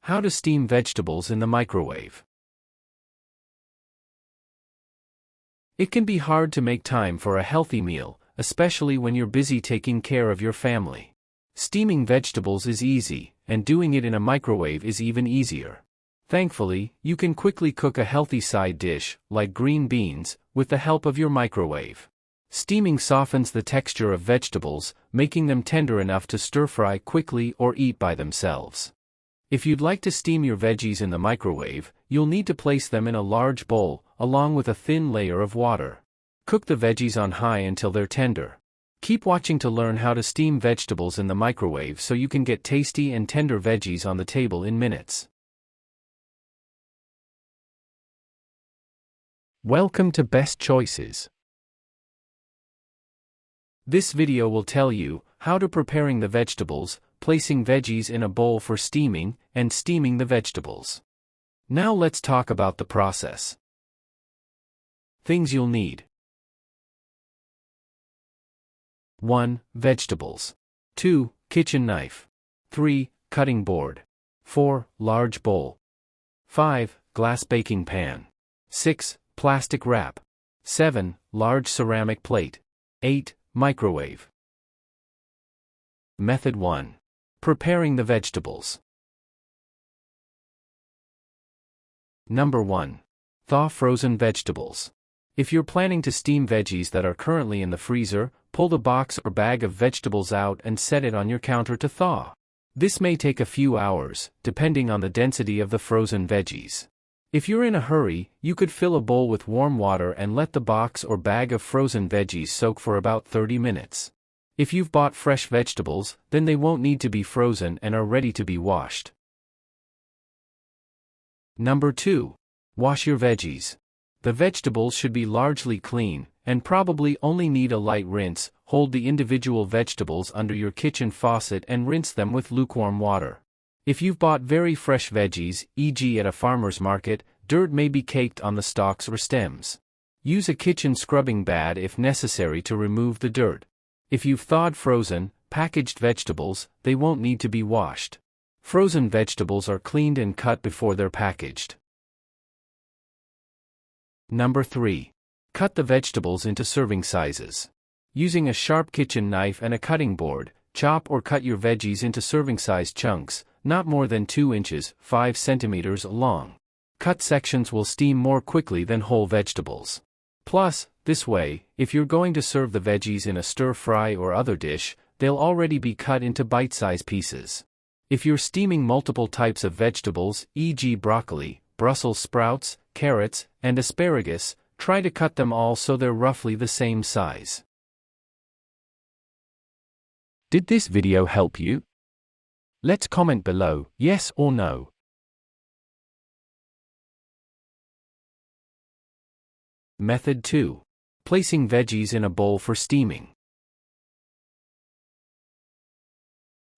How to steam vegetables in the microwave. It can be hard to make time for a healthy meal, especially when you're busy taking care of your family. Steaming vegetables is easy, and doing it in a microwave is even easier. Thankfully, you can quickly cook a healthy side dish, like green beans, with the help of your microwave. Steaming softens the texture of vegetables, making them tender enough to stir-fry quickly or eat by themselves. If you'd like to steam your veggies in the microwave, you'll need to place them in a large bowl, along with a thin layer of water. Cook the veggies on high until they're tender. Keep watching to learn how to steam vegetables in the microwave so you can get tasty and tender veggies on the table in minutes. Welcome to Best Choices. This video will tell you how to preparing the vegetables, placing veggies in a bowl for steaming, and steaming the vegetables. Now let's talk about the process. Things you'll need. 1. Vegetables. 2. Kitchen knife. 3. Cutting board. 4. Large bowl. 5. Glass baking pan. 6. Plastic wrap. 7. Large ceramic plate. 8. Microwave. Method 1. Preparing the vegetables. Number 1. Thaw frozen vegetables. If you're planning to steam veggies that are currently in the freezer, pull the box or bag of vegetables out and set it on your counter to thaw. This may take a few hours, depending on the density of the frozen veggies. If you're in a hurry, you could fill a bowl with warm water and let the box or bag of frozen veggies soak for about 30 minutes. If you've bought fresh vegetables, then they won't need to be frozen and are ready to be washed. Number 2. Wash your veggies. The vegetables should be largely clean, and probably only need a light rinse. Hold the individual vegetables under your kitchen faucet and rinse them with lukewarm water. If you've bought very fresh veggies, e.g. at a farmer's market, dirt may be caked on the stalks or stems. Use a kitchen scrubbing pad if necessary to remove the dirt. If you've thawed frozen, packaged vegetables, they won't need to be washed. Frozen vegetables are cleaned and cut before they're packaged. Number 3. Cut the vegetables into serving sizes. Using a sharp kitchen knife and a cutting board, chop or cut your veggies into serving-sized chunks, not more than 2 inches, 5 centimeters long. Cut sections will steam more quickly than whole vegetables. Plus, this way, if you're going to serve the veggies in a stir-fry or other dish, they'll already be cut into bite-sized pieces. If you're steaming multiple types of vegetables, e.g. broccoli, Brussels sprouts, carrots, and asparagus, try to cut them all so they're roughly the same size. Did this video help you? Let's comment below, yes or no. Method 2. Placing veggies in a bowl for steaming.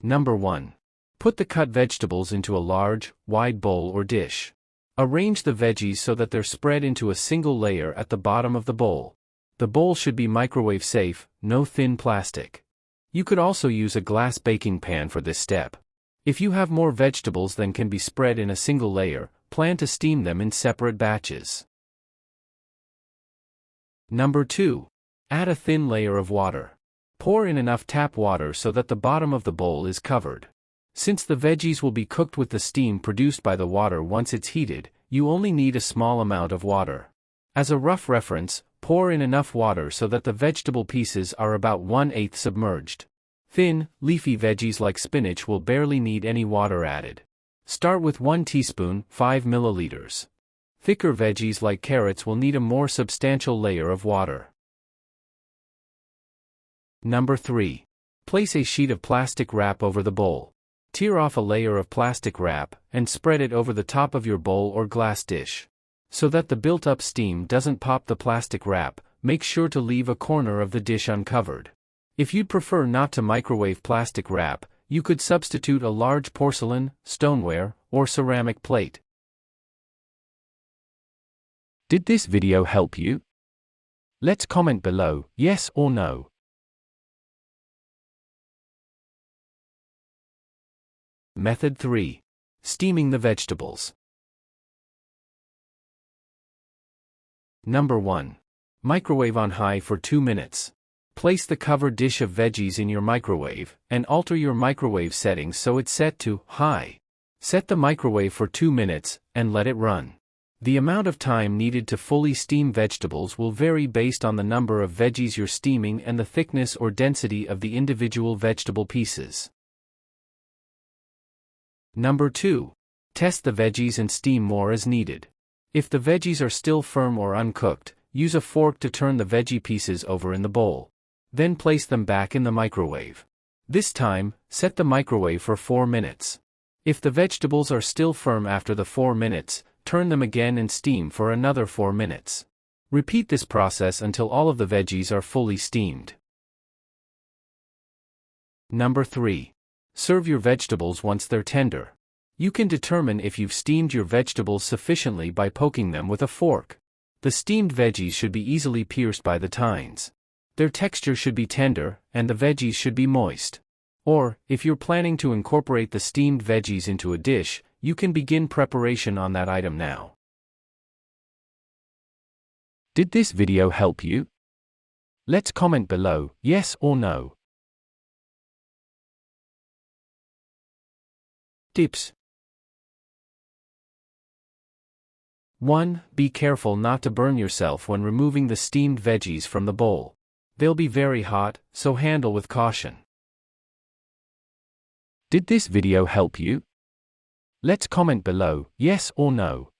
Number 1. Put the cut vegetables into a large, wide bowl or dish. Arrange the veggies so that they're spread into a single layer at the bottom of the bowl. The bowl should be microwave safe, no thin plastic. You could also use a glass baking pan for this step. If you have more vegetables than can be spread in a single layer, plan to steam them in separate batches. Number 2. Add a thin layer of water. Pour in enough tap water so that the bottom of the bowl is covered. Since the veggies will be cooked with the steam produced by the water once it's heated, you only need a small amount of water. As a rough reference, pour in enough water so that the vegetable pieces are about 1/8 submerged. Thin, leafy veggies like spinach will barely need any water added. Start with 1 teaspoon, 5 milliliters. Thicker veggies like carrots will need a more substantial layer of water. Number 3. Place a sheet of plastic wrap over the bowl. Tear off a layer of plastic wrap, and spread it over the top of your bowl or glass dish. So that the built-up steam doesn't pop the plastic wrap, make sure to leave a corner of the dish uncovered. If you'd prefer not to microwave plastic wrap, you could substitute a large porcelain, stoneware, or ceramic plate. Did this video help you? Let's comment below, yes or no. Method 3. Steaming the vegetables. Number 1. Microwave on high for 2 minutes. Place the covered dish of veggies in your microwave, and alter your microwave settings so it's set to high. Set the microwave for 2 minutes, and let it run. The amount of time needed to fully steam vegetables will vary based on the number of veggies you're steaming and the thickness or density of the individual vegetable pieces. Number 2. Test the veggies and steam more as needed. If the veggies are still firm or uncooked, use a fork to turn the veggie pieces over in the bowl. Then place them back in the microwave. This time, set the microwave for 4 minutes. If the vegetables are still firm after the 4 minutes, turn them again and steam for another 4 minutes. Repeat this process until all of the veggies are fully steamed. Number 3. Serve your vegetables once they're tender. You can determine if you've steamed your vegetables sufficiently by poking them with a fork. The steamed veggies should be easily pierced by the tines. Their texture should be tender, and the veggies should be moist. Or, if you're planning to incorporate the steamed veggies into a dish, you can begin preparation on that item now. Did this video help you? Let's comment below, yes or no. Tips. 1. Be careful not to burn yourself when removing the steamed veggies from the bowl. They'll be very hot, so handle with caution. Did this video help you? Let's comment below, yes or no.